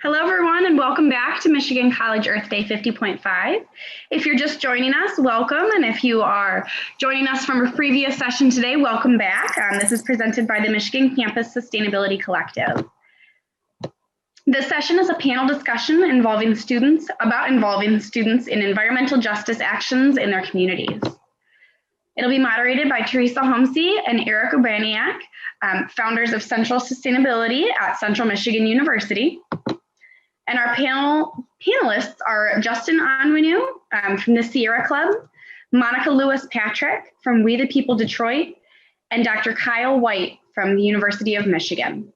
Hello, everyone, and welcome back to Michigan College Earth Day 50.5. If you're just joining us, welcome. And if you are joining us from a previous session today, welcome back. This is presented by the Michigan Campus Sustainability Collective. This session is a panel discussion involving students in environmental justice actions in their communities. It'll be moderated by Teresa Homsey and Eric Urbaniak, founders of Central Sustainability at Central Michigan University. And our panelists are Justin Onwenu from the Sierra Club, Monica Lewis-Patrick from We the People Detroit, and Dr. Kyle Whyte from the University of Michigan.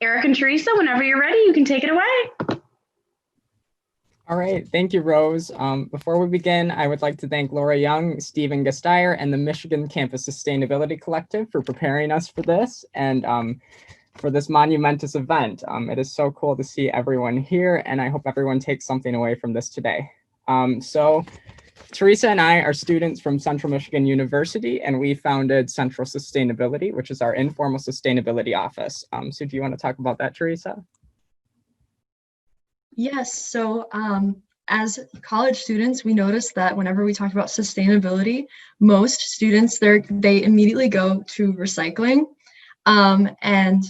Eric and Teresa, whenever you're ready, you can take it away. All right, thank you, Rose. Before we begin, I would like to thank Laura Young, Stephen Gasteyer, and the Michigan Campus Sustainability Collective for preparing us for this and for this monumentous event. It is so cool to see everyone here, and I hope everyone takes something away from this today. So Teresa and I are students from Central Michigan University, and we founded Central Sustainability, which is our informal sustainability office. So do you want to talk about that, Teresa? Yes, so as college students, we noticed that whenever we talk about sustainability, most students, they immediately go to recycling. And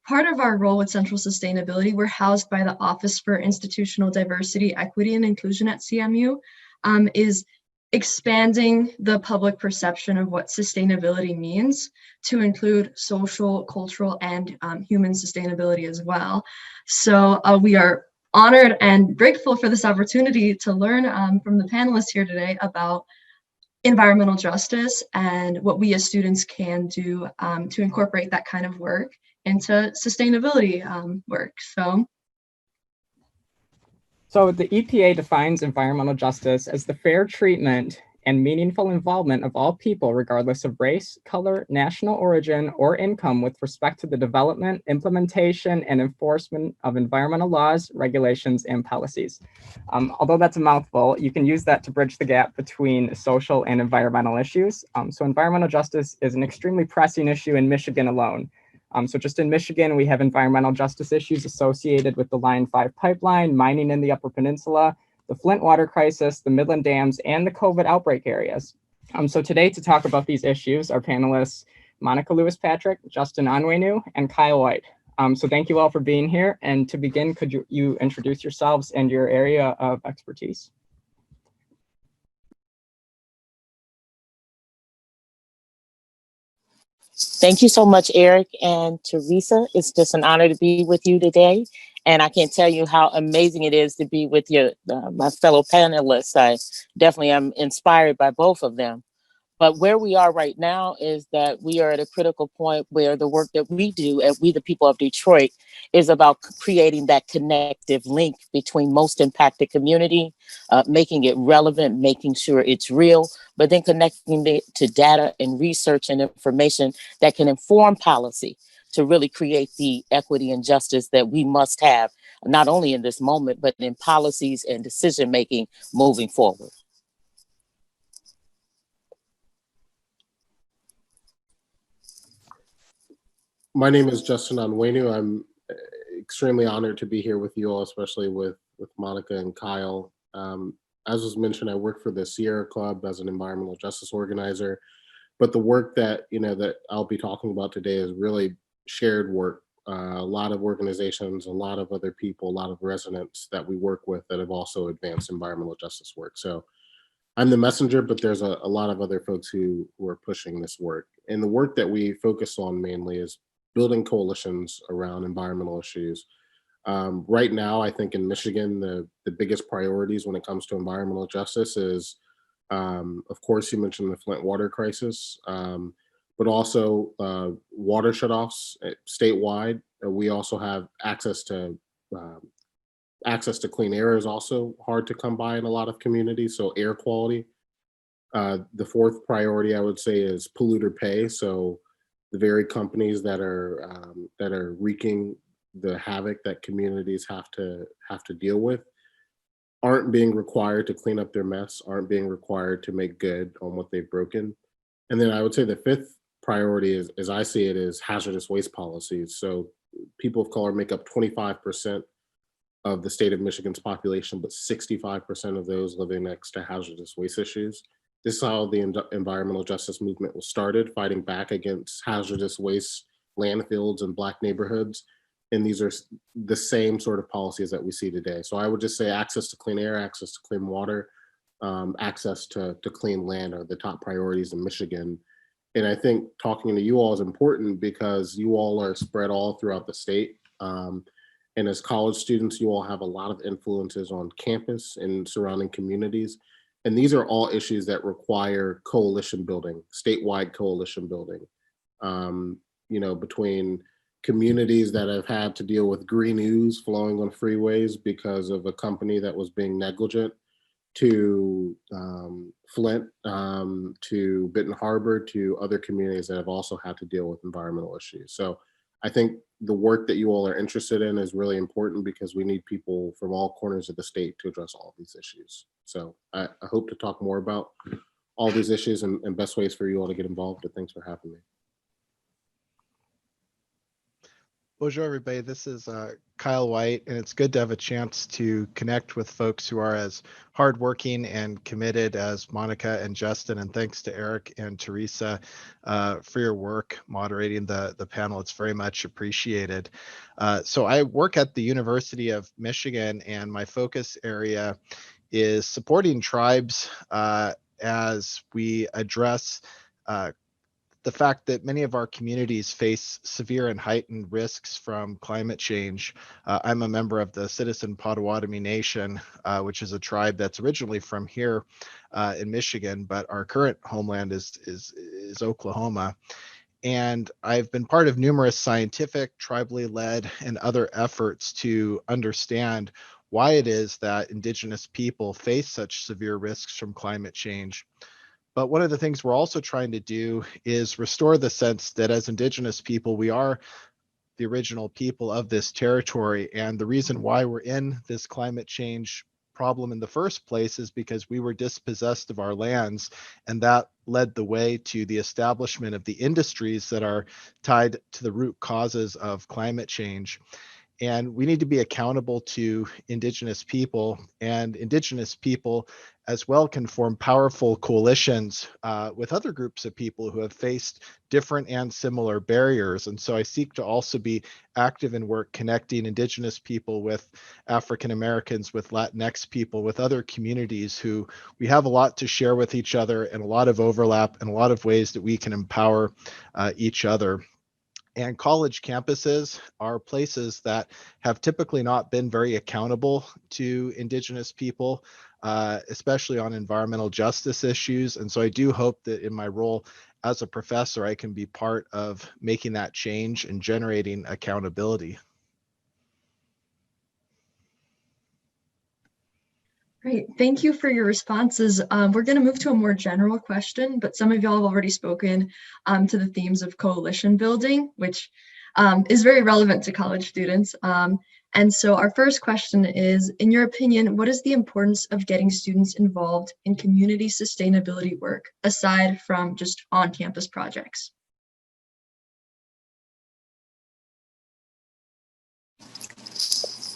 part of our role with Central Sustainability, we're housed by the Office for Institutional Diversity, Equity, and Inclusion at CMU, is expanding the public perception of what sustainability means to include social, cultural, and human sustainability as well. So we are honored and grateful for this opportunity to learn from the panelists here today about environmental justice and what we as students can do to incorporate that kind of work into sustainability work. So the EPA defines environmental justice as the fair treatment and meaningful involvement of all people, regardless of race, color, national origin, or income, with respect to the development, implementation, and enforcement of environmental laws, regulations, and policies. Although that's a mouthful, you can use that to bridge the gap between social and environmental issues. So environmental justice is an extremely pressing issue in Michigan alone. So just in Michigan, we have environmental justice issues associated with the Line 5 pipeline, mining in the Upper Peninsula, the Flint water crisis, the Midland dams, and the COVID outbreak areas. So today, to talk about these issues, our panelists, Monica Lewis-Patrick, Justin Onwenu, and Kyle Whyte. So thank you all for being here. And to begin, could you introduce yourselves and your area of expertise? Thank you so much, Eric and Teresa. It's just an honor to be with you today. And I can't tell you how amazing it is to be with my fellow panelists. I definitely am inspired by both of them. But where we are right now is that we are at a critical point where the work that we do at We the People of Detroit is about creating that connective link between most impacted community, making it relevant, making sure it's real, but then connecting it to data and research and information that can inform policy to really create the equity and justice that we must have, not only in this moment, but in policies and decision-making moving forward. My name is Justin Onwenu. I'm extremely honored to be here with you all, especially with Monica and Kyle. As was mentioned, I work for the Sierra Club as an environmental justice organizer, but the work that that I'll be talking about today is really shared work. A lot of organizations, a lot of other people, a lot of residents that we work with that have also advanced environmental justice work. So I'm the messenger, but there's a lot of other folks who are pushing this work. And the work that we focus on mainly is building coalitions around environmental issues. Right now, I think in Michigan, the biggest priorities when it comes to environmental justice is, of course, you mentioned the Flint water crisis, but also water shutoffs statewide. We also have access to clean air is also hard to come by in a lot of communities, so air quality. The fourth priority, I would say, is polluter pay. So the very companies that are wreaking the havoc that communities have to deal with aren't being required to clean up their mess, aren't being required to make good on what they've broken. And then I would say the fifth priority is, as I see it, is hazardous waste policies. So people of color make up 25% of the state of Michigan's population, but 65% of those living next to hazardous waste issues. This is how the environmental justice movement was started, fighting back against hazardous waste landfills in Black neighborhoods. And these are the same sort of policies that we see today. So I would just say access to clean air, access to clean water, access to clean land are the top priorities in Michigan. And I think talking to you all is important because you all are spread all throughout the state. And as college students, you all have a lot of influences on campus and surrounding communities. And these are all issues that require coalition building, statewide coalition building, between communities that have had to deal with green ooze flowing on freeways because of a company that was being negligent, to Flint, to Benton Harbor, to other communities that have also had to deal with environmental issues. So I think the work that you all are interested in is really important because we need people from all corners of the state to address all of these issues. So I hope to talk more about all these issues and best ways for you all to get involved. And thanks for having me. Bonjour, everybody. This is Kyle Whyte, and it's good to have a chance to connect with folks who are as hardworking and committed as Monica and Justin. And thanks to Eric and Teresa for your work moderating the panel. It's very much appreciated. So I work at the University of Michigan, and my focus area is supporting tribes as we address the fact that many of our communities face severe and heightened risks from climate change. I'm a member of the Citizen Potawatomi Nation, which is a tribe that's originally from here in Michigan, but our current homeland is Oklahoma. And I've been part of numerous scientific, tribally led, and other efforts to understand why it is that Indigenous people face such severe risks from climate change. But one of the things we're also trying to do is restore the sense that as Indigenous people, we are the original people of this territory. And the reason why we're in this climate change problem in the first place is because we were dispossessed of our lands. And that led the way to the establishment of the industries that are tied to the root causes of climate change. And we need to be accountable to Indigenous people, and Indigenous people as well can form powerful coalitions with other groups of people who have faced different and similar barriers. And so I seek to also be active in work connecting Indigenous people with African Americans, with Latinx people, with other communities who we have a lot to share with each other and a lot of overlap and a lot of ways that we can empower each other. And college campuses are places that have typically not been very accountable to Indigenous people, especially on environmental justice issues. And so I do hope that in my role as a professor, I can be part of making that change and generating accountability. Great, thank you for your responses. We're going to move to a more general question, but some of y'all have already spoken to the themes of coalition building, which is very relevant to college students. And so our first question is, in your opinion, what is the importance of getting students involved in community sustainability work, aside from just on-campus projects?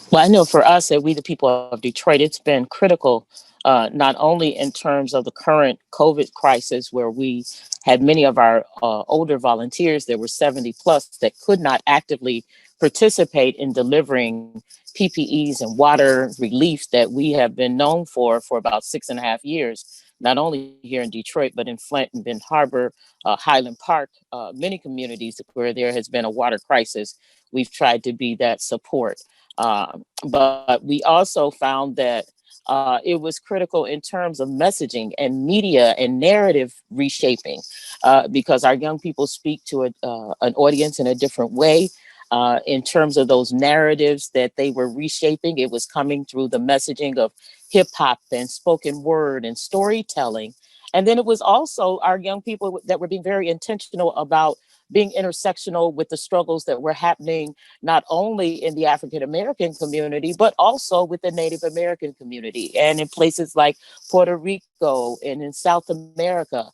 Well, I know for us at We the People of Detroit, it's been critical, not only in terms of the current COVID crisis, where we had many of our older volunteers, there were 70 plus, that could not actively participate in delivering PPEs and water relief that we have been known for about 6.5 years, not only here in Detroit, but in Flint and Benton Harbor, Highland Park, many communities where there has been a water crisis. We've tried to be that support. But we also found that it was critical in terms of messaging and media and narrative reshaping, because our young people speak to an audience in a different way. In terms of those narratives that they were reshaping, it was coming through the messaging of hip hop and spoken word and storytelling. And then it was also our young people that were being very intentional about being intersectional with the struggles that were happening not only in the African American community, but also with the Native American community and in places like Puerto Rico and in South America.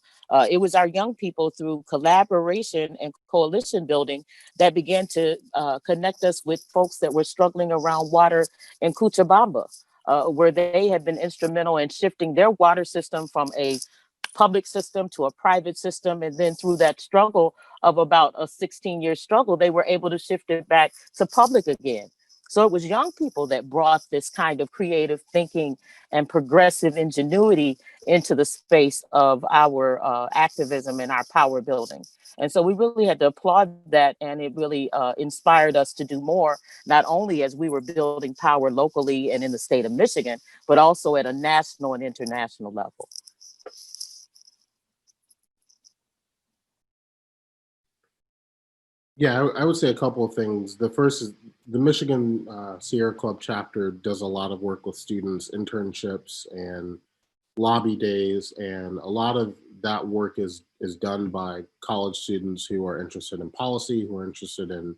It was our young people through collaboration and coalition building that began to connect us with folks that were struggling around water in Cochabamba, where they had been instrumental in shifting their water system from a public system to a private system. And then through that struggle of about a 16-year struggle, they were able to shift it back to public again. So it was young people that brought this kind of creative thinking and progressive ingenuity into the space of our activism and our power building. And so we really had to applaud that. And it really inspired us to do more, not only as we were building power locally and in the state of Michigan, but also at a national and international level. Yeah, I would say a couple of things. The first is the Michigan Sierra Club chapter does a lot of work with students, internships and lobby days, and a lot of that work is done by college students who are interested in policy, who are interested in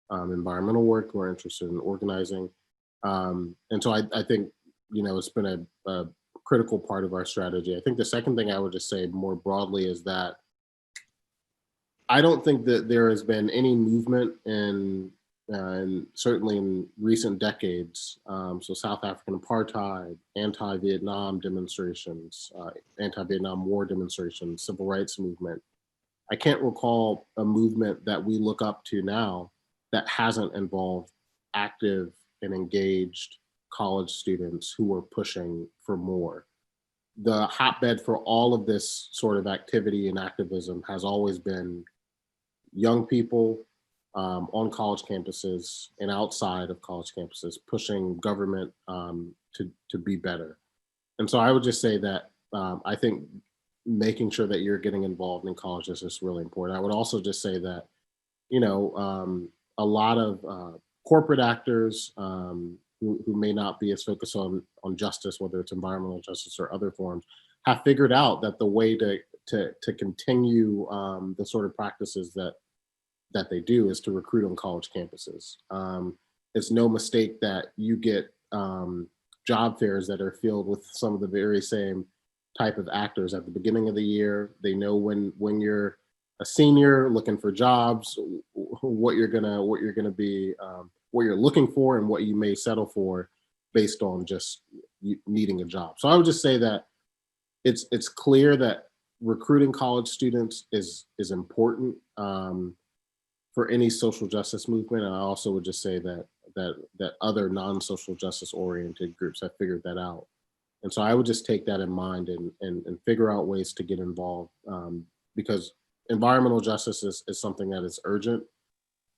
environmental work, who are interested in organizing. And so I think, it's been a critical part of our strategy. I think the second thing I would just say more broadly is that I don't think that there has been any movement and certainly in recent decades, so South African apartheid, anti-Vietnam demonstrations, anti-Vietnam War demonstrations, civil rights movement. I can't recall a movement that we look up to now that hasn't involved active and engaged college students who are pushing for more. The hotbed for all of this sort of activity and activism has always been young people on college campuses and outside of college campuses pushing government to be better. And so I would just say that I think making sure that you're getting involved in colleges is really important. I would also just say that, a lot of corporate actors who may not be as focused on justice, whether it's environmental justice or other forms, have figured out that the way to continue the sort of practices that they do is to recruit on college campuses. It's no mistake that you get job fairs that are filled with some of the very same type of actors at the beginning of the year. They know when you're a senior looking for jobs, what you're gonna be, what you're looking for, and what you may settle for based on just needing a job. So I would just say that it's clear that recruiting college students is important for any social justice movement. And I also would just say that other non-social justice oriented groups have figured that out. And so I would just take that in mind and figure out ways to get involved, because environmental justice is something that is urgent,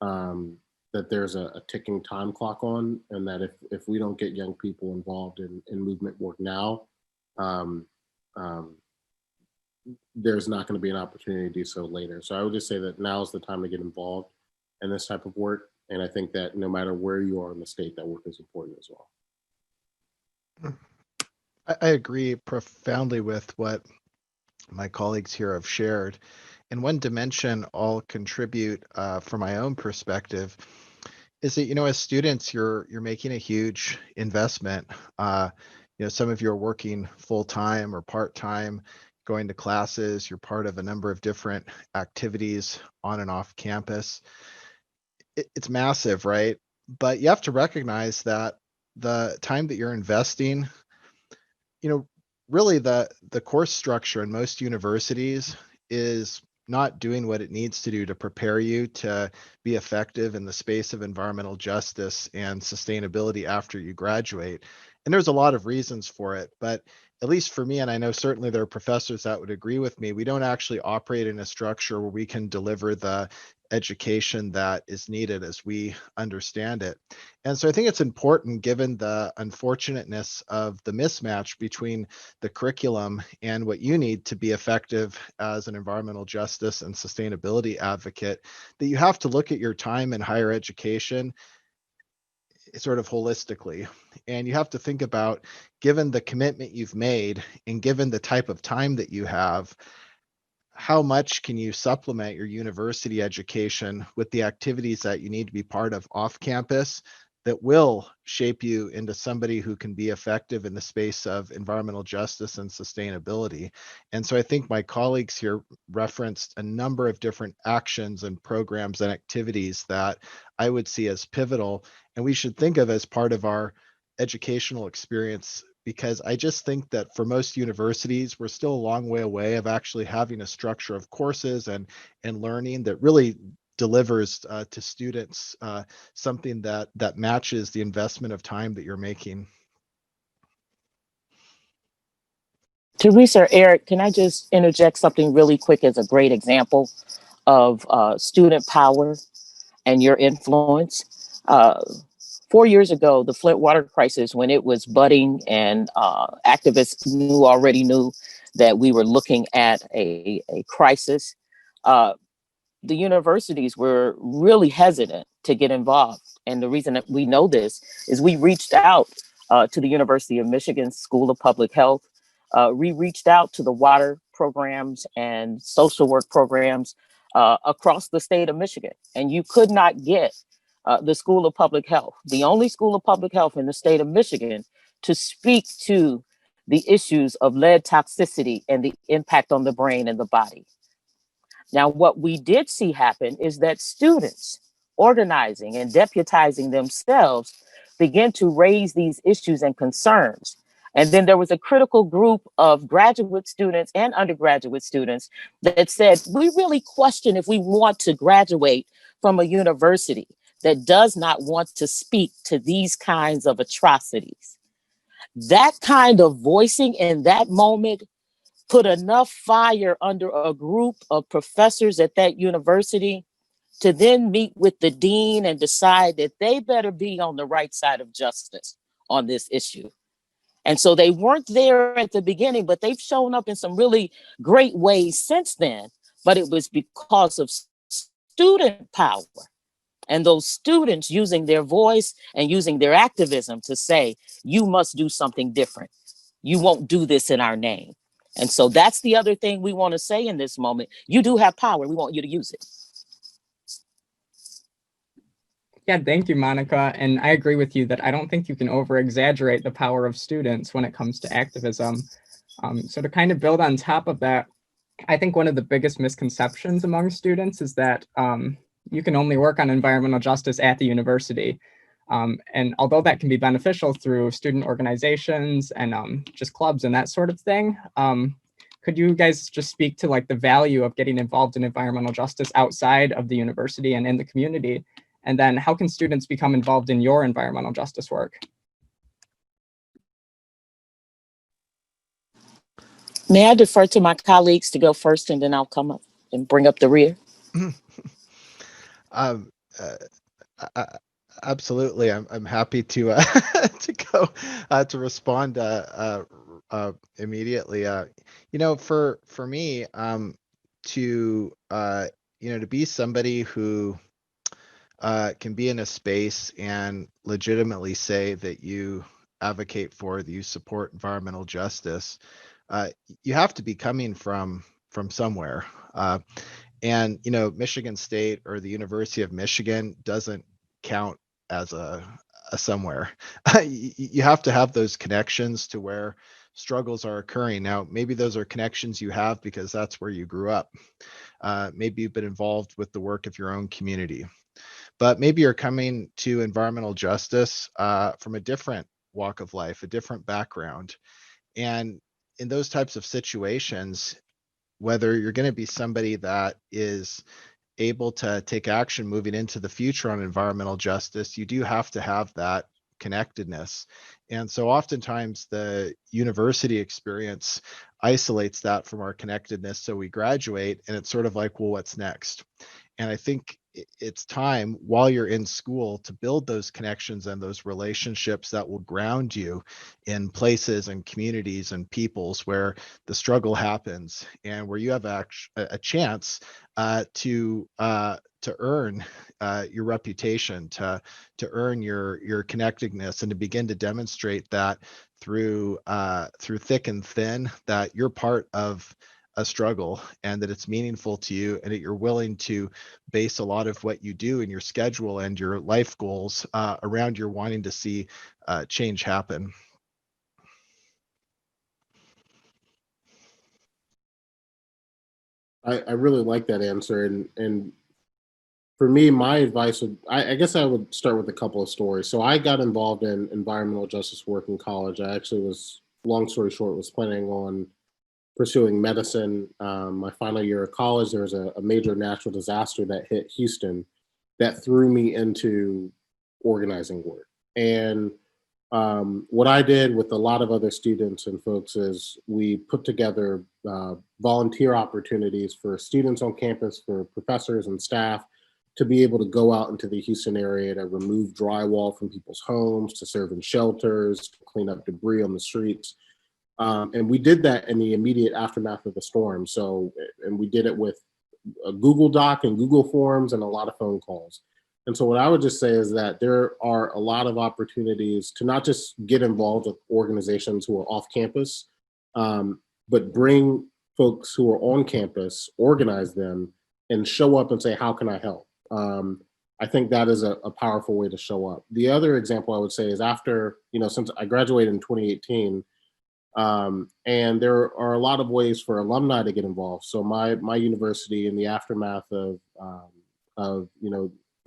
that there's a ticking time clock on, and that if we don't get young people involved in movement work now, there's not going to be an opportunity to do so later. So I would just say that now is the time to get involved in this type of work. And I think that no matter where you are in the state, that work is important as well. I agree profoundly with what my colleagues here have shared. And one dimension I'll contribute from my own perspective is that, as students, you're making a huge investment. Some of you are working full-time or part-time, going to classes, you're part of a number of different activities on and off campus. It's massive, right? But you have to recognize that the time that you're investing, really the course structure in most universities is not doing what it needs to do to prepare you to be effective in the space of environmental justice and sustainability after you graduate. And there's a lot of reasons for it, but at least for me, and I know certainly there are professors that would agree with me, we don't actually operate in a structure where we can deliver the education that is needed as we understand it. And so I think it's important, given the unfortunateness of the mismatch between the curriculum and what you need to be effective as an environmental justice and sustainability advocate, that you have to look at your time in higher education sort of holistically. And you have to think about, given the commitment you've made and given the type of time that you have, how much can you supplement your university education with the activities that you need to be part of off campus that will shape you into somebody who can be effective in the space of environmental justice and sustainability. And so I think my colleagues here referenced a number of different actions and programs and activities that I would see as pivotal, and we should think of as part of our educational experience, because I just think that for most universities, we're still a long way away of actually having a structure of courses and learning that really delivers to students something that matches the investment of time that you're making. Teresa or Eric, can I just interject something really quick as a great example of student power and your influence? 4 years ago, the Flint water crisis, when it was budding and activists already knew that we were looking at a crisis, the universities were really hesitant to get involved. And the reason that we know this is we reached out to the University of Michigan School of Public Health. We reached out to the water programs and social work programs across the state of Michigan. And you could not get the School of Public Health, the only school of public health in the state of Michigan, to speak to the issues of lead toxicity and the impact on the brain and the body. Now, what we did see happen is that students organizing and deputizing themselves began to raise these issues and concerns. And then there was a critical group of graduate students and undergraduate students that said, we really question if we want to graduate from a university that does not want to speak to these kinds of atrocities. That kind of voicing in that moment put enough fire under a group of professors at that university to then meet with the dean and decide that they better be on the right side of justice on this issue. And so they weren't there at the beginning, but they've shown up in some really great ways since then. But it was because of student power and those students using their voice and using their activism to say, you must do something different. You won't do this in our name. And so that's the other thing we want to say in this moment. You do have power. We want you to use it. Yeah, thank you, Monica. And I agree with you that I don't think you can over exaggerate the power of students when it comes to activism. So to kind of build on top of that, I think one of the biggest misconceptions among students is that you can only work on environmental justice at the university. And although that can be beneficial through student organizations and just clubs and that sort of thing, could you guys just speak to like the value of getting involved in environmental justice outside of the university and in the community? And then how can students become involved in your environmental justice work? May I defer to my colleagues to go first, and then I'll come up and bring up the rear? Absolutely, I'm happy to to go to respond immediately. For me, to to be somebody who can be in a space and legitimately say that you advocate for, that you support environmental justice, you have to be coming from somewhere. And Michigan State or the University of Michigan doesn't count as a somewhere. You have to have those connections to where struggles are occurring. Now, maybe those are connections you have because that's where you grew up. Maybe you've been involved with the work of your own community, but maybe you're coming to environmental justice from a different walk of life, a different background. And in those types of situations, whether you're going to be somebody that is able to take action moving into the future on environmental justice, you do have to have that connectedness. And so oftentimes the university experience isolates that from our connectedness. So we graduate and it's sort of like, well, what's next? And I think it's time while you're in school to build those connections and those relationships that will ground you in places and communities and peoples where the struggle happens and where you have a chance to earn your reputation, to earn your connectedness, and to begin to demonstrate that through thick and thin that you're part of a struggle and that it's meaningful to you, and that you're willing to base a lot of what you do and your schedule and your life goals around your wanting to see change happen. I really like that answer. And for me, my advice would, I guess I would start with a couple of stories. So I got involved in environmental justice work in college. I actually was, long story short, was planning on pursuing medicine. My final year of college, there was a major natural disaster that hit Houston that threw me into organizing work. And what I did with a lot of other students and folks is we put together volunteer opportunities for students on campus, for professors and staff to be able to go out into the Houston area to remove drywall from people's homes, to serve in shelters, to clean up debris on the streets. And we did that in the immediate aftermath of the storm. So, and we did it with a Google Doc and Google Forms and a lot of phone calls. And so what I would just say is that there are a lot of opportunities to not just get involved with organizations who are off campus, but bring folks who are on campus, organize them, and show up and say, how can I help? I think that is a powerful way to show up. The other example I would say is after, since I graduated in 2018, and there are a lot of ways for alumni to get involved. So my university, in the aftermath of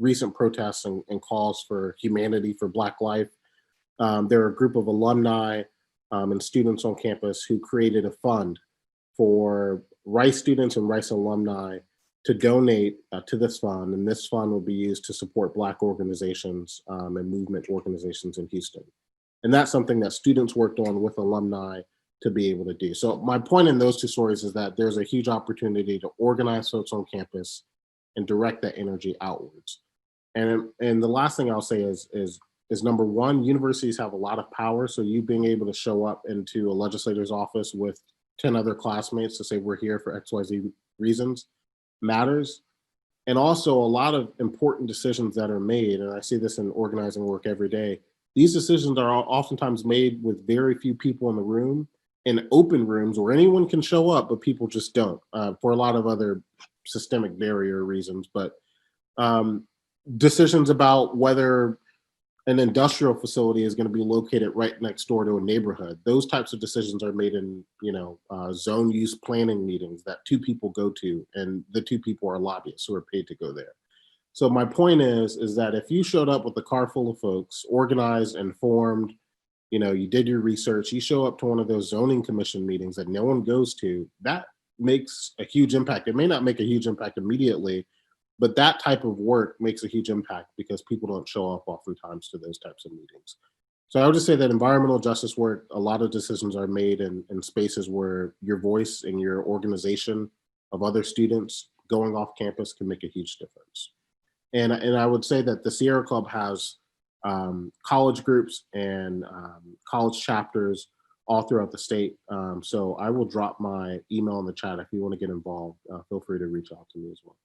recent protests and calls for humanity, for Black life, there are a group of alumni and students on campus who created a fund for Rice students and Rice alumni to donate to this fund, and this fund will be used to support Black organizations and movement organizations in Houston. And that's something that students worked on with alumni to be able to do. So my point in those two stories is that there's a huge opportunity to organize folks on campus and direct that energy outwards. And the last thing I'll say is number one, universities have a lot of power. So you being able to show up into a legislator's office with 10 other classmates to say we're here for XYZ reasons matters. And also a lot of important decisions that are made, and I see this in organizing work every day, these decisions are oftentimes made with very few people in the room, in open rooms where anyone can show up, but people just don't, for a lot of other systemic barrier reasons. But decisions about whether an industrial facility is going to be located right next door to a neighborhood, those types of decisions are made in zone use planning meetings that two people go to, and the two people are lobbyists who are paid to go there. So my point is that if you showed up with a car full of folks, organized, informed, you did your research, you show up to one of those zoning commission meetings that no one goes to, that makes a huge impact. It may not make a huge impact immediately, but that type of work makes a huge impact because people don't show up oftentimes to those types of meetings. So I would just say that environmental justice work, a lot of decisions are made in spaces where your voice and your organization of other students going off campus can make a huge difference. And I would say that the Sierra Club has college groups and college chapters all throughout the state. So I will drop my email in the chat. If you want to get involved, feel free to reach out to me as well.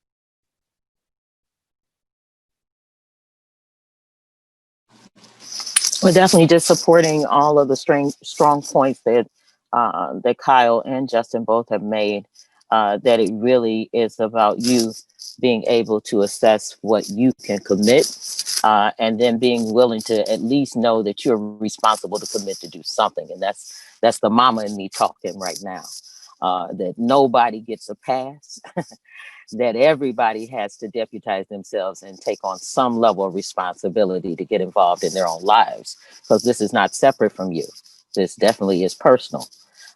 We're definitely just supporting all of the strong points that that Kyle and Justin both have made, that it really is about you being able to assess what you can commit, and then being willing to at least know that you're responsible to commit to do something. And that's the mama in me talking right now, that nobody gets a pass. That everybody has to deputize themselves and take on some level of responsibility to get involved in their own lives, because this is not separate from you. This definitely is personal.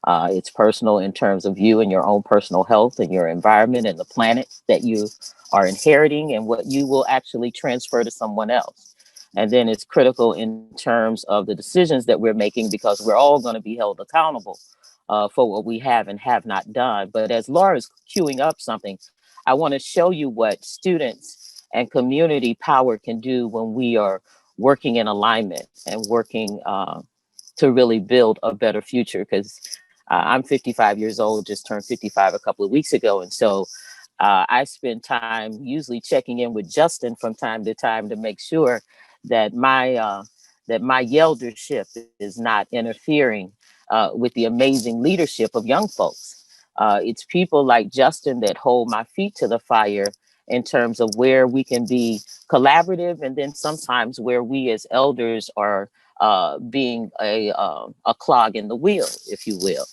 It's personal in terms of you and your own personal health and your environment and the planet that you are inheriting and what you will actually transfer to someone else. And then it's critical in terms of the decisions that we're making, because we're all going to be held accountable for what we have and have not done. But as Laura's queuing up something, I want to show you what students and community power can do when we are working in alignment and working to really build a better future. Because I'm 55 years old, just turned 55 a couple of weeks ago. And so I spend time usually checking in with Justin from time to time to make sure that my eldership is not interfering with the amazing leadership of young folks. It's people like Justin that hold my feet to the fire in terms of where we can be collaborative, and then sometimes where we as elders are being a clog in the wheel, if you will.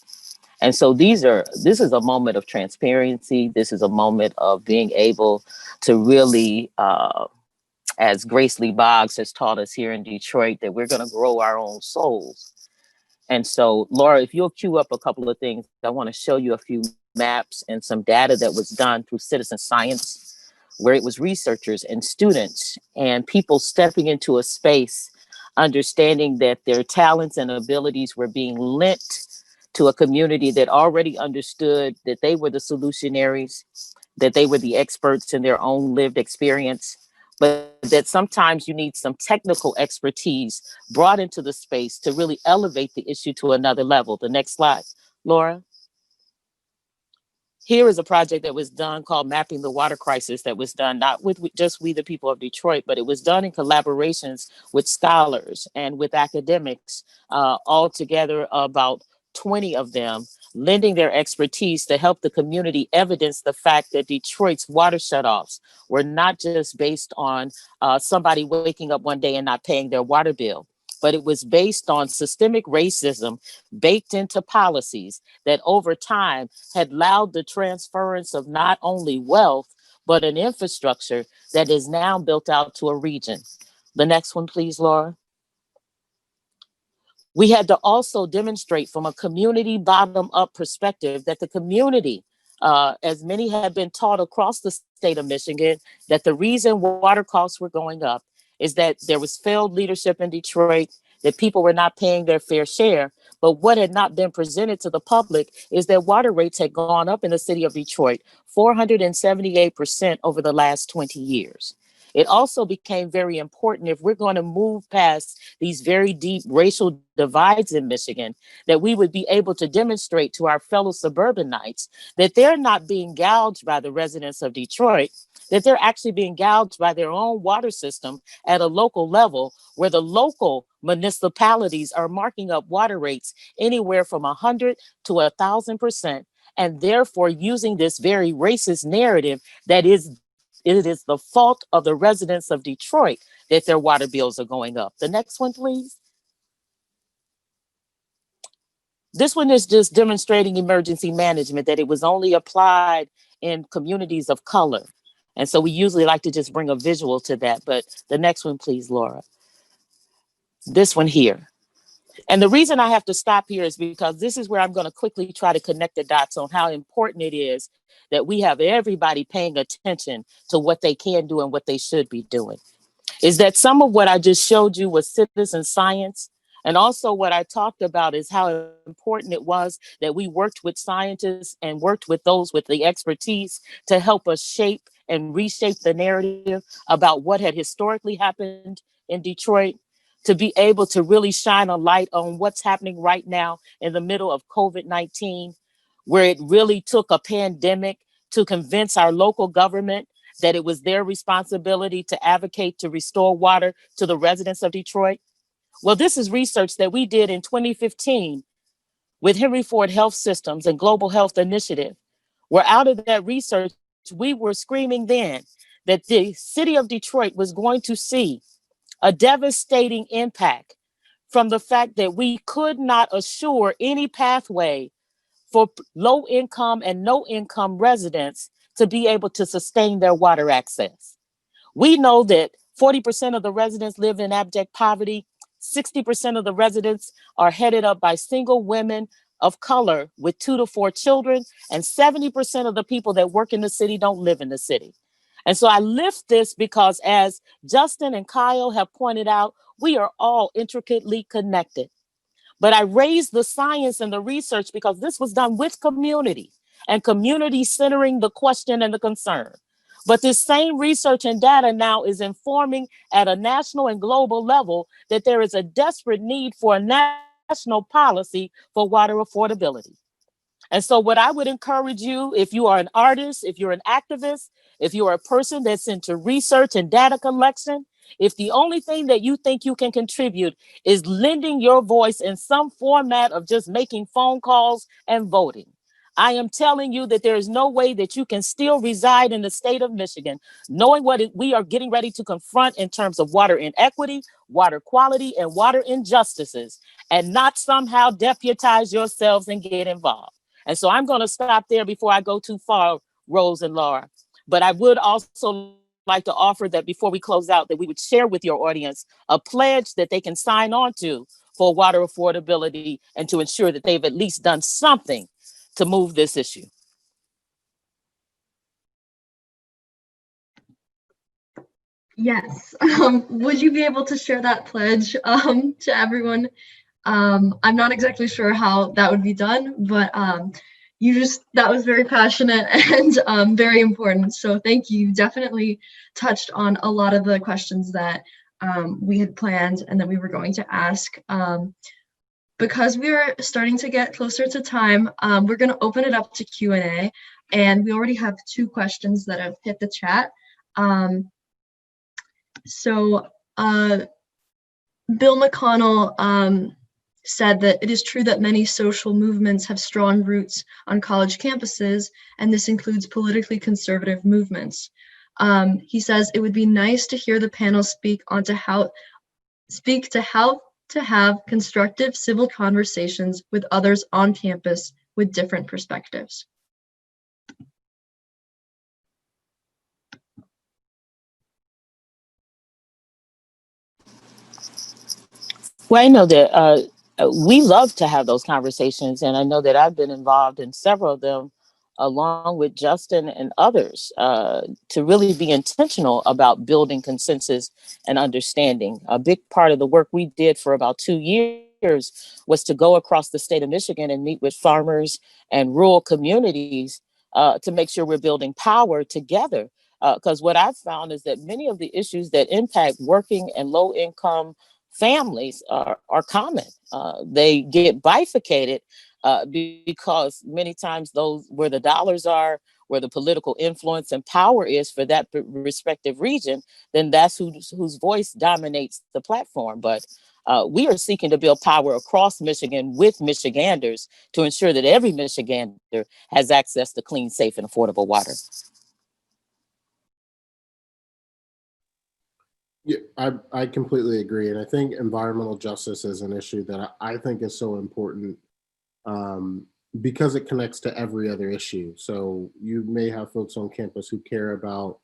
And so this is a moment of transparency. This is a moment of being able to really, as Grace Lee Boggs has taught us here in Detroit, that we're going to grow our own souls. And so, Laura, if you'll cue up a couple of things, I want to show you a few maps and some data that was done through citizen science, where it was researchers and students and people stepping into a space, understanding that their talents and abilities were being lent to a community that already understood that they were the solutionaries, that they were the experts in their own lived experience, but that sometimes you need some technical expertise brought into the space to really elevate the issue to another level. The next slide, Laura. Here is a project that was done called Mapping the Water Crisis, that was done not with just we the people of Detroit, but it was done in collaborations with scholars and with academics, altogether about 20 of them, lending their expertise to help the community evidence the fact that Detroit's water shutoffs were not just based on somebody waking up one day and not paying their water bill, but it was based on systemic racism baked into policies that over time had allowed the transference of not only wealth, but an infrastructure that is now built out to a region. The next one, please, Laura. We had to also demonstrate from a community bottom-up perspective that the community, as many have been taught across the state of Michigan, that the reason water costs were going up is that there was failed leadership in Detroit, that people were not paying their fair share. But what had not been presented to the public is that water rates had gone up in the city of Detroit 478% over the last 20 years. It also became very important, if we're going to move past these very deep racial divides in Michigan, that we would be able to demonstrate to our fellow suburbanites that they're not being gouged by the residents of Detroit, that they're actually being gouged by their own water system at a local level, where the local municipalities are marking up water rates anywhere from 100 to 1,000%, and therefore using this very racist narrative that it is the fault of the residents of Detroit that their water bills are going up. The next one, please. This one is just demonstrating emergency management, that it was only applied in communities of color. And so we usually like to just bring a visual to that. But the next one, please, Laura. This one here. And the reason I have to stop here is because this is where I'm going to quickly try to connect the dots on how important it is that we have everybody paying attention to what they can do and what they should be doing. Is that some of what I just showed you was citizen science. And also what I talked about is how important it was that we worked with scientists and worked with those with the expertise to help us shape and reshape the narrative about what had historically happened in Detroit, to be able to really shine a light on what's happening right now in the middle of COVID-19, where it really took a pandemic to convince our local government that it was their responsibility to advocate to restore water to the residents of Detroit. Well, this is research that we did in 2015 with Henry Ford Health Systems and Global Health Initiative, where out of that research, we were screaming then that the city of Detroit was going to see a devastating impact from the fact that we could not assure any pathway for low income and no income residents to be able to sustain their water access. We know that 40% of the residents live in abject poverty. 60% of the residents are headed up by single women of color with 2 to 4 children, and 70% of the people that work in the city don't live in the city. And so I lift this because, as Justin and Kyle have pointed out, we are all intricately connected. But I raised the science and the research because this was done with community, and community centering the question and the concern. But this same research and data now is informing at a national and global level that there is a desperate need for a national policy for water affordability. And so what I would encourage you, if you are an artist, if you're an activist, if you are a person that's into research and data collection, if the only thing that you think you can contribute is lending your voice in some format of just making phone calls and voting, I am telling you that there is no way that you can still reside in the state of Michigan, knowing what we are getting ready to confront in terms of water inequity, water quality, and water injustices, and not somehow deputize yourselves and get involved. And so I'm going to stop there before I go too far, Rose and Laura. But I would also like to offer that before we close out, that we would share with your audience a pledge that they can sign on to for water affordability and to ensure that they've at least done something to move this issue. Yes. Would you be able to share that pledge to everyone? I'm not exactly sure how that would be done, but that was very passionate and very important. So thank you. Definitely touched on a lot of the questions that we had planned and that we were going to ask. Because we are starting to get closer to time, we're going to open it up to Q&A, and we already have 2 questions that have hit the chat. So Bill McConnell said that it is true that many social movements have strong roots on college campuses, and this includes politically conservative movements. He says it would be nice to hear the panel speak to how to have constructive civil conversations with others on campus with different perspectives. Well, I know that we love to have those conversations, and I know that I've been involved in several of them along with Justin and others to really be intentional about building consensus and understanding. A big part of the work we did for about 2 years was to go across the state of Michigan and meet with farmers and rural communities to make sure we're building power together. Because what I've found is that many of the issues that impact working and low income families are common. They get bifurcated because many times those where the dollars are, where the political influence and power is for that respective region, then that's whose voice dominates the platform. But we are seeking to build power across Michigan with Michiganders to ensure that every Michigander has access to clean, safe, and affordable water. Yeah, I completely agree. And I think environmental justice is an issue that I think is so important because it connects to every other issue. So you may have folks on campus who care about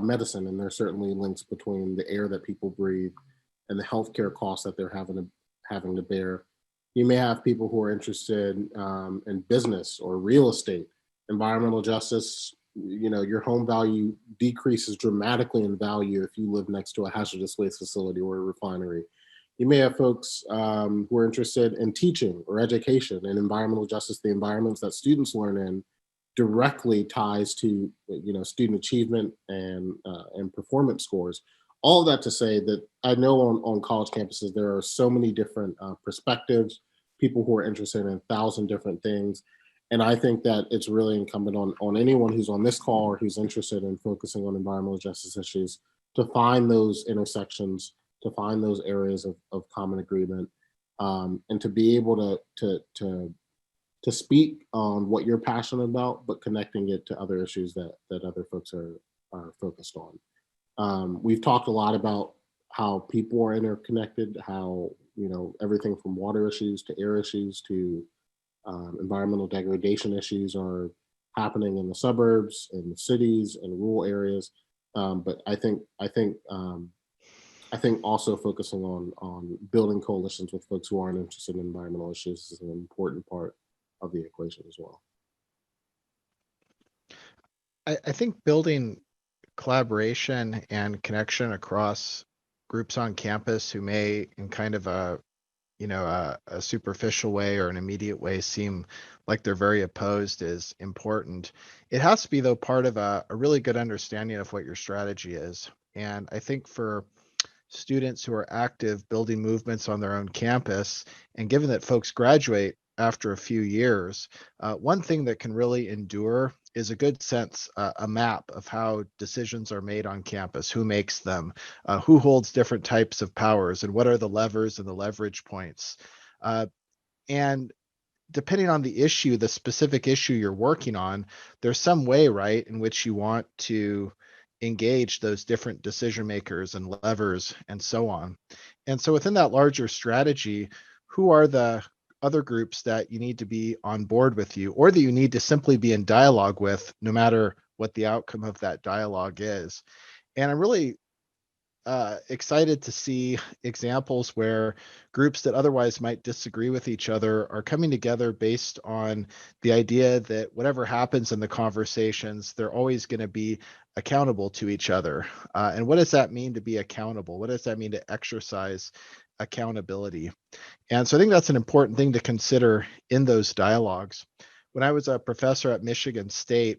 medicine, and there's certainly links between the air that people breathe and the healthcare costs that they're having to bear. You may have people who are interested in business or real estate. Environmental justice, your home value decreases dramatically in value if you live next to a hazardous waste facility or a refinery. You may have folks who are interested in teaching or education, and environmental justice, the environments that students learn in, directly ties to student achievement and performance scores. All of that to say that I know on college campuses there are so many different perspectives, people who are interested in 1,000 different things. And I think that it's really incumbent on anyone who's on this call or who's interested in focusing on environmental justice issues to find those intersections, to find those areas of common agreement, and to be able to speak on what you're passionate about, but connecting it to other issues that other folks are focused on. We've talked a lot about how people are interconnected, how everything from water issues to air issues to environmental degradation issues are happening in the suburbs, in the cities, and rural areas. But I think also focusing on building coalitions with folks who aren't interested in environmental issues is an important part of the equation as well. I think building collaboration and connection across groups on campus who may in kind of a superficial way or an immediate way seem like they're very opposed is important. It has to be, though, part of a really good understanding of what your strategy is. And I think for students who are active building movements on their own campus, and given that folks graduate after a few years, one thing that can really endure is a good sense, a map of how decisions are made on campus, who makes them, who holds different types of powers, and what are the levers and the leverage points. And depending on the issue, the specific issue you're working on, there's some way, right, in which you want to engage those different decision makers and levers and so on. And so within that larger strategy, who are the other groups that you need to be on board with you, or that you need to simply be in dialogue with, no matter what the outcome of that dialogue is? And I'm really excited to see examples where groups that otherwise might disagree with each other are coming together based on the idea that whatever happens in the conversations, they're always going to be accountable to each other. And what does that mean to be accountable? What does that mean to exercise accountability? And so I think that's an important thing to consider in those dialogues. When I was a professor at Michigan State,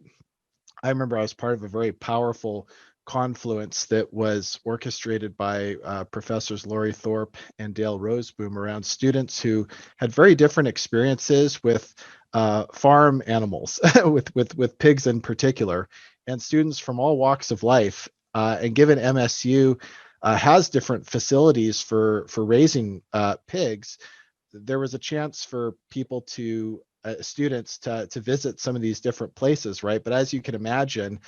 I remember I was part of a very powerful confluence that was orchestrated by professors Laurie Thorpe and Dale Roseboom around students who had very different experiences with farm animals, with pigs in particular, and students from all walks of life. And given MSU has different facilities for raising pigs, there was a chance for people to students to visit some of these different places, right? But as you can imagine,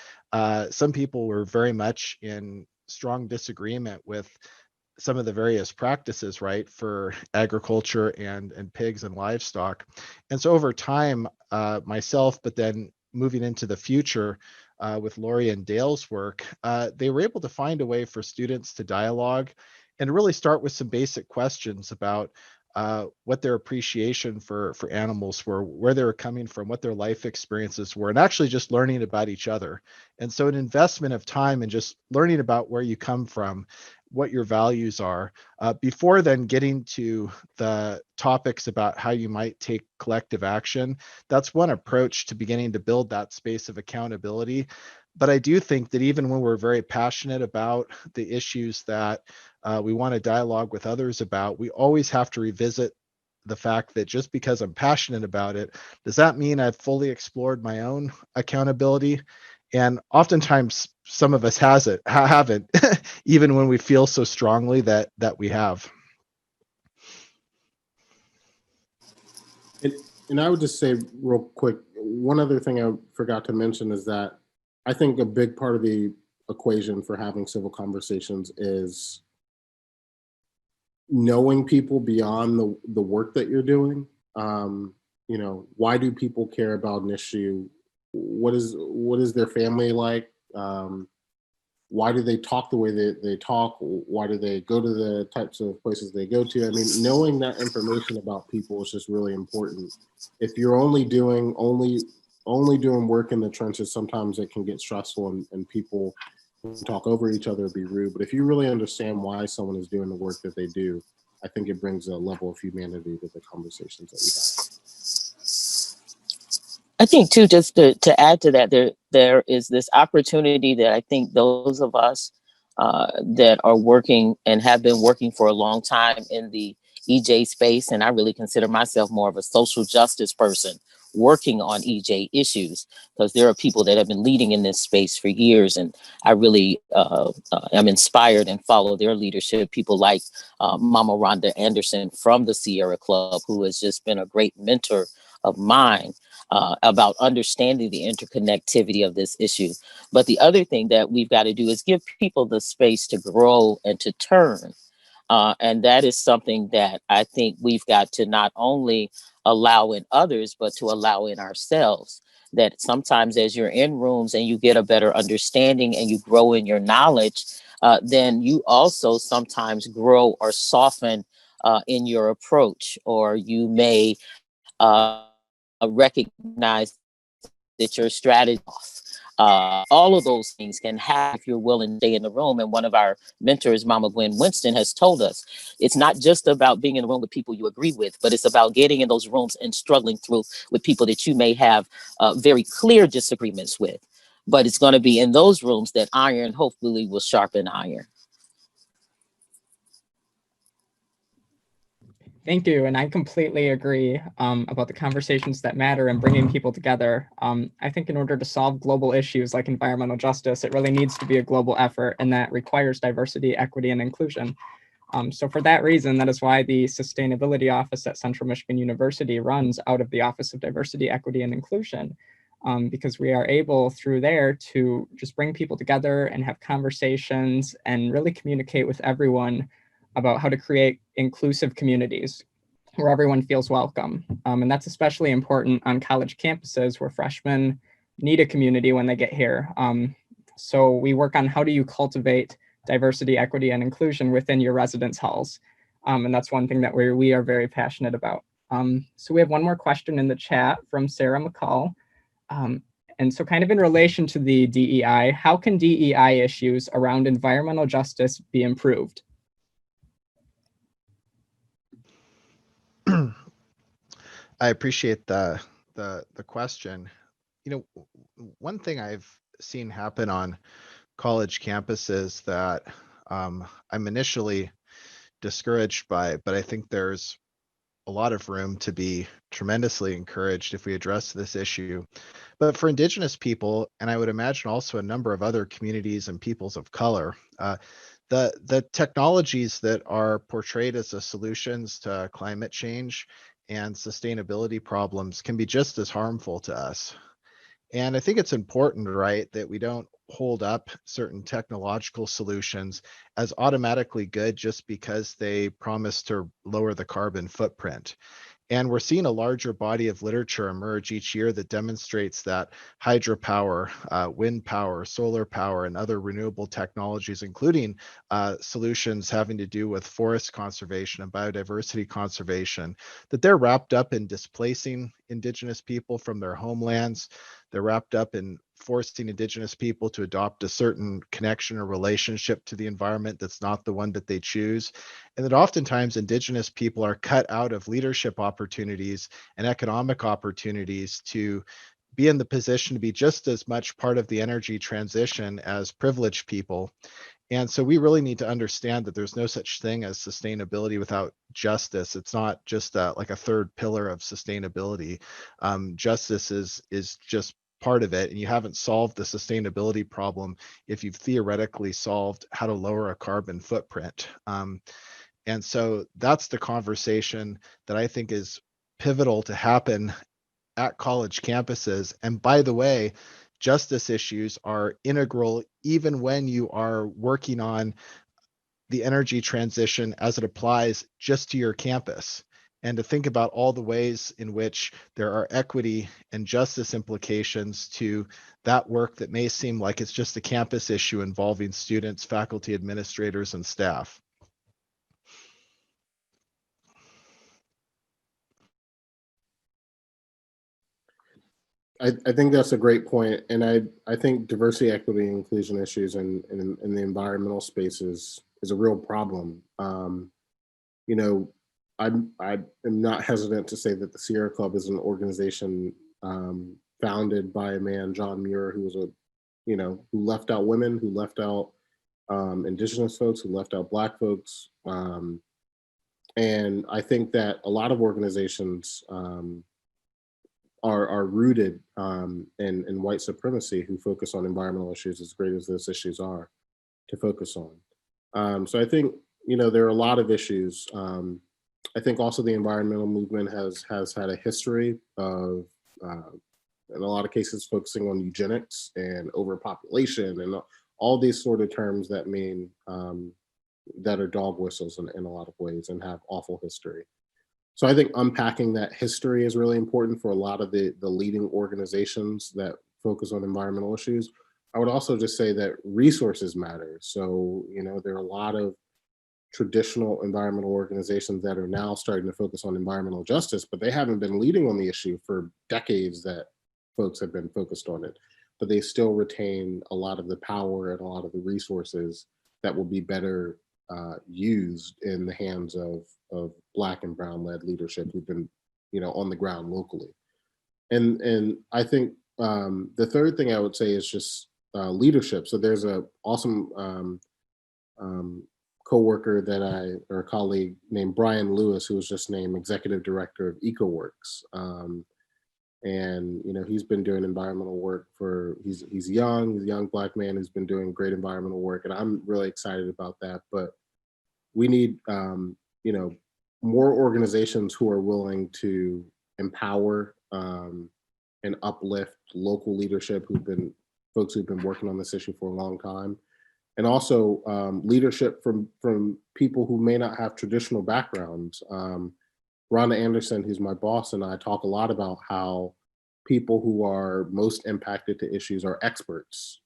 some people were very much in strong disagreement with some of the various practices, right, for agriculture and pigs and livestock. And so over time, myself, but then moving into the future with Laurie and Dale's work, they were able to find a way for students to dialogue and really start with some basic questions about what their appreciation for animals were, where they were coming from, what their life experiences were, and actually just learning about each other. And so an investment of time in just learning about where you come from, what your values are, before then getting to the topics about how you might take collective action. That's one approach to beginning to build that space of accountability. But I do think that even when we're very passionate about the issues that we want to dialogue with others about, we always have to revisit the fact that just because I'm passionate about it, does that mean I've fully explored my own accountability? And oftentimes some of us haven't, even when we feel so strongly that we have. And I would just say real quick, one other thing I forgot to mention is that I think a big part of the equation for having civil conversations is knowing people beyond the work that you're doing. You know, why do people care about an issue? What is their family like? Why do they talk the way they talk? Why do they go to the types of places they go to? I mean, knowing that information about people is just really important. If you're only doing work in the trenches, sometimes it can get stressful and people talk over each other, be rude. But if you really understand why someone is doing the work that they do, I think it brings a level of humanity to the conversations that you have. I think too, just to add to that, there is this opportunity that I think those of us that are working and have been working for a long time in the EJ space, and I really consider myself more of a social justice person working on EJ issues, because there are people that have been leading in this space for years, and I really am inspired and follow their leadership. People like Mama Rhonda Anderson from the Sierra Club, who has just been a great mentor of mine. About understanding the interconnectivity of this issue. But the other thing that we've got to do is give people the space to grow and to turn. And that is something that I think we've got to not only allow in others, but to allow in ourselves. That sometimes as you're in rooms and you get a better understanding and you grow in your knowledge, then you also sometimes grow or soften in your approach, or you may recognize that your strategy all of those things can happen if you're willing to stay in the room. And one of our mentors, Mama Gwen Winston, has told us it's not just about being in the room with people you agree with, but it's about getting in those rooms and struggling through with people that you may have very clear disagreements with. But it's going to be in those rooms that iron hopefully will sharpen iron. Thank you. And I completely agree about the conversations that matter and bringing people together. I think in order to solve global issues like environmental justice, it really needs to be a global effort, and that requires diversity, equity, and inclusion. So for that reason, that is why the Sustainability Office at Central Michigan University runs out of the Office of Diversity, Equity, and Inclusion, because we are able through there to just bring people together and have conversations and really communicate with everyone about how to create inclusive communities where everyone feels welcome. And that's especially important on college campuses where freshmen need a community when they get here. So we work on how do you cultivate diversity, equity, and inclusion within your residence halls. And that's one thing that we are very passionate about. So we have one more question in the chat from Sarah McCall. And so kind of in relation to the DEI, how can DEI issues around environmental justice be improved? I appreciate the question. One thing I've seen happen on college campuses that I'm initially discouraged by, but I think there's a lot of room to be tremendously encouraged if we address this issue. But for Indigenous people, and I would imagine also a number of other communities and peoples of color, the technologies that are portrayed as the solutions to climate change and sustainability problems can be just as harmful to us. And I think it's important, right, that we don't hold up certain technological solutions as automatically good just because they promise to lower the carbon footprint. And we're seeing a larger body of literature emerge each year that demonstrates that hydropower, wind power, solar power, and other renewable technologies, including solutions having to do with forest conservation and biodiversity conservation, that they're wrapped up in displacing Indigenous people from their homelands. They're wrapped up in forcing Indigenous people to adopt a certain connection or relationship to the environment that's not the one that they choose. And that oftentimes Indigenous people are cut out of leadership opportunities and economic opportunities to be in the position to be just as much part of the energy transition as privileged people. And so we really need to understand that there's no such thing as sustainability without justice. It's not just like a third pillar of sustainability. Justice is just part of it, and you haven't solved the sustainability problem if you've theoretically solved how to lower a carbon footprint. And so that's the conversation that I think is pivotal to happen at college campuses. And by the way, justice issues are integral even when you are working on the energy transition as it applies just to your campus. And to think about all the ways in which there are equity and justice implications to that work that may seem like it's just a campus issue involving students, faculty, administrators, and staff. I think that's a great point, and I think diversity, equity, and inclusion issues in the environmental spaces is a real problem. You know, I am not hesitant to say that the Sierra Club is an organization founded by a man, John Muir, who was who left out women, who left out Indigenous folks, who left out Black folks, and I think that a lot of organizations are rooted in white supremacy, who focus on environmental issues as great as those issues are to focus on. So I think there are a lot of issues. I think also the environmental movement has had a history of, in a lot of cases, focusing on eugenics and overpopulation and all these sort of terms that mean that are dog whistles in a lot of ways and have awful history. So I think unpacking that history is really important for a lot of the leading organizations that focus on environmental issues. I would also just say that resources matter. So, there are a lot of traditional environmental organizations that are now starting to focus on environmental justice, but they haven't been leading on the issue for decades that folks have been focused on it. But they still retain a lot of the power and a lot of the resources that will be better used in the hands of Black and Brown led leadership who've been, on the ground locally. And I think the third thing I would say is just leadership. So there's a awesome coworker or a colleague named Brian Lewis, who was just named executive director of EcoWorks. And he's been doing environmental work he's a young Black man who's been doing great environmental work, and I'm really excited about that. But we need, more organizations who are willing to empower and uplift local leadership folks who've been working on this issue for a long time. And also leadership from people who may not have traditional backgrounds. Rhonda Anderson, who's my boss, and I talk a lot about how people who are most impacted to issues are experts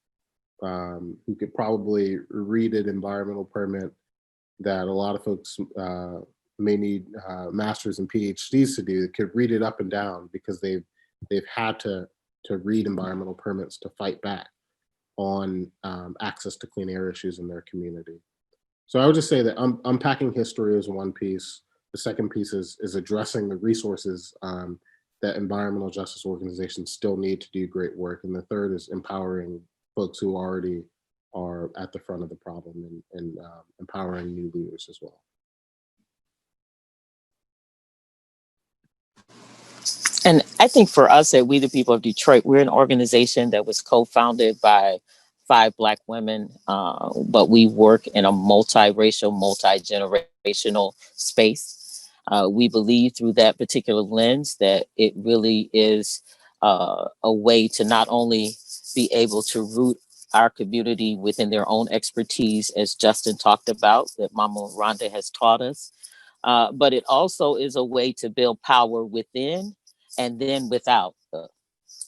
who could probably read an environmental permit that a lot of folks may need masters and PhDs to do, that could read it up and down because they've had to read environmental permits to fight back on access to clean air issues in their community. So I would just say that unpacking history is one piece. The second piece is addressing the resources that environmental justice organizations still need to do great work. And the third is empowering folks who already are at the front of the problem and empowering new leaders as well. And I think for us at We the People of Detroit, we're an organization that was co-founded by 5 Black women, but we work in a multiracial, multi-generational space. We believe through that particular lens that it really is a way to not only be able to root our community within their own expertise, as Justin talked about, that Mama Rhonda has taught us, but it also is a way to build power within and then without,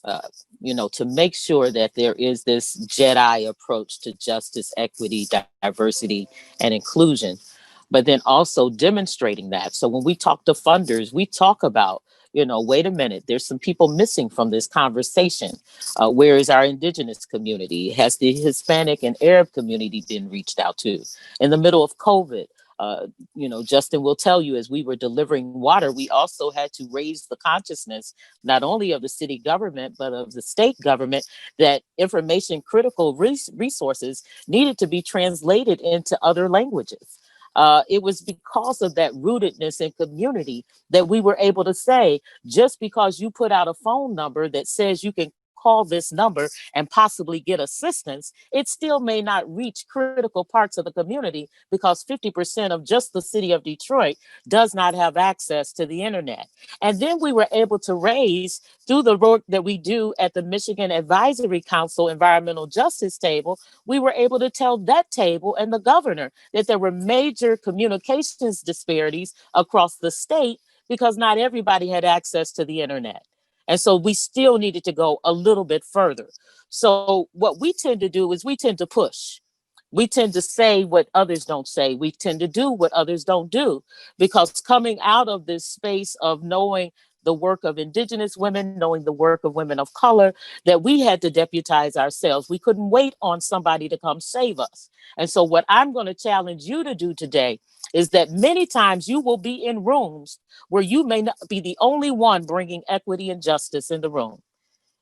to make sure that there is this Jedi approach to justice, equity, diversity, and inclusion, but then also demonstrating that. So when we talk to funders, we talk about, wait a minute, there's some people missing from this conversation. Where is our indigenous community? Has the Hispanic and Arab community been reached out to? In the middle of COVID, Justin will tell you, as we were delivering water, we also had to raise the consciousness, not only of the city government, but of the state government, that information critical resources needed to be translated into other languages. It was because of that rootedness in community that we were able to say, just because you put out a phone number that says you can call this number and possibly get assistance, it still may not reach critical parts of the community because 50% of just the city of Detroit does not have access to the internet. And then we were able to raise, through the work that we do at the Michigan Advisory Council Environmental Justice Table, we were able to tell that table and the governor that there were major communications disparities across the state because not everybody had access to the internet. And so we still needed to go a little bit further. So what we tend to do is we tend to push. We tend to say what others don't say. We tend to do what others don't do, because coming out of this space of knowing the work of Indigenous women, knowing the work of women of color, that we had to deputize ourselves. We couldn't wait on somebody to come save us. And so what I'm going to challenge you to do today is that many times you will be in rooms where you may not be the only one bringing equity and justice in the room.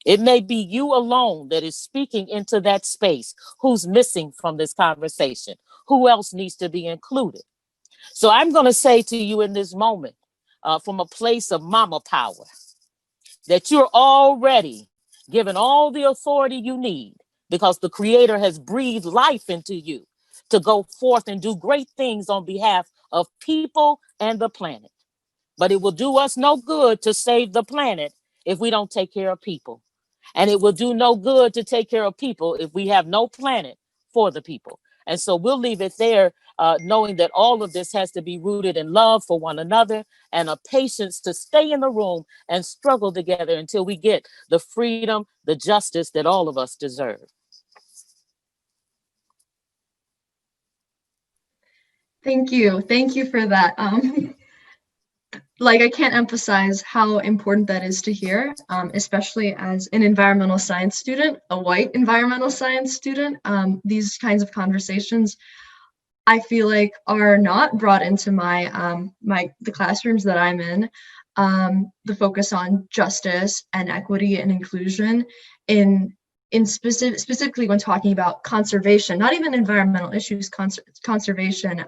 It may be you alone that is speaking into that space. Who's missing from this conversation? Who else needs to be included? So I'm going to say to you in this moment, from a place of mama power, that you're already given all the authority you need, because the Creator has breathed life into you to go forth and do great things on behalf of people and the planet. But it will do us no good to save the planet if we don't take care of people. And it will do no good to take care of people if we have no planet for the people. And so we'll leave it there, knowing that all of this has to be rooted in love for one another and a patience to stay in the room and struggle together until we get the freedom, the justice that all of us deserve. Thank you. Thank you for that. I can't emphasize how important that is to hear, especially as an environmental science student, a white environmental science student. These kinds of conversations, I feel like, are not brought into the classrooms that I'm in. The focus on justice and equity and inclusion specifically when talking about conservation, not even environmental issues, conservation,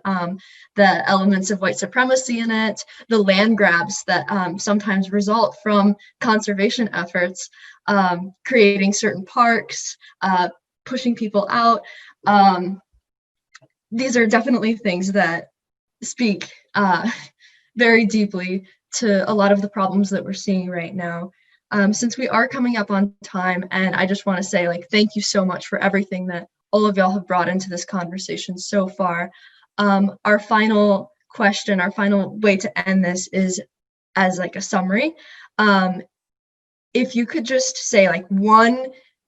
the elements of white supremacy in it, the land grabs that sometimes result from conservation efforts, creating certain parks, pushing people out. These are definitely things that speak very deeply to a lot of the problems that we're seeing right now. Since we are coming up on time, and I just want to say, like, thank you so much for everything that all of y'all have brought into this conversation so far. Our final question, our final way to end this is as like a summary. If you could just say like one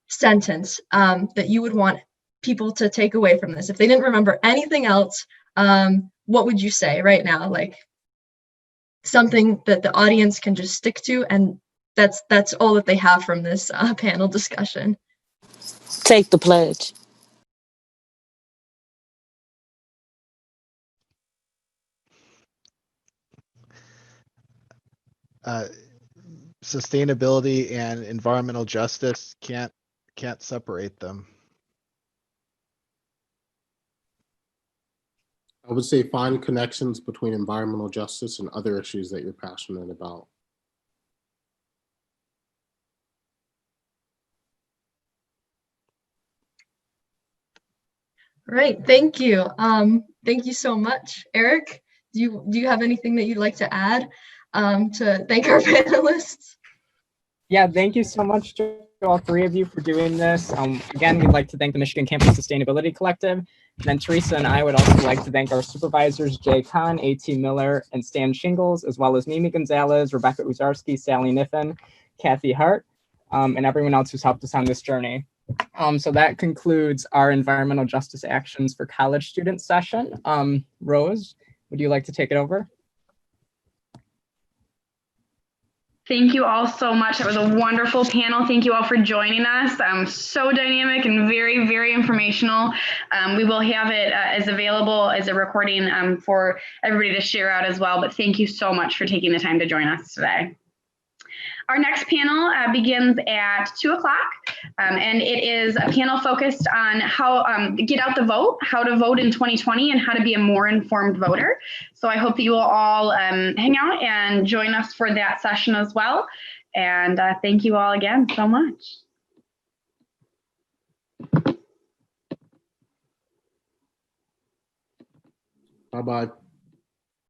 sentence that you would want people to take away from this, if they didn't remember anything else, what would you say right now? Like something that the audience can just stick to, and that's all that they have from this panel discussion. Take the pledge. Sustainability and environmental justice can't separate them. I would say find connections between environmental justice and other issues that you're passionate about. Right, thank you. Thank you so much. Eric, do you have anything that you'd like to add to thank our panelists? Yeah, thank you so much to all three of you for doing this. Again, we'd like to thank the Michigan Campus Sustainability Collective. And then Teresa and I would also like to thank our supervisors, Jay Kahn, A.T. Miller, and Stan Shingles, as well as Mimi Gonzalez, Rebecca Uzarski, Sally Niffen, Kathy Hart, and everyone else who's helped us on this journey. So that concludes our environmental justice actions for college students session. Rose, would you like to take it over? Thank you all so much. It was a wonderful panel. Thank you all for joining us. So dynamic and very, very informational. We will have it as available as a recording for everybody to share out as well. But thank you so much for taking the time to join us today. Our next panel begins at 2 o'clock, and it is a panel focused on how get out the vote, how to vote in 2020, and how to be a more informed voter. So I hope that you will all hang out and join us for that session as well. And thank you all again so much. Bye-bye.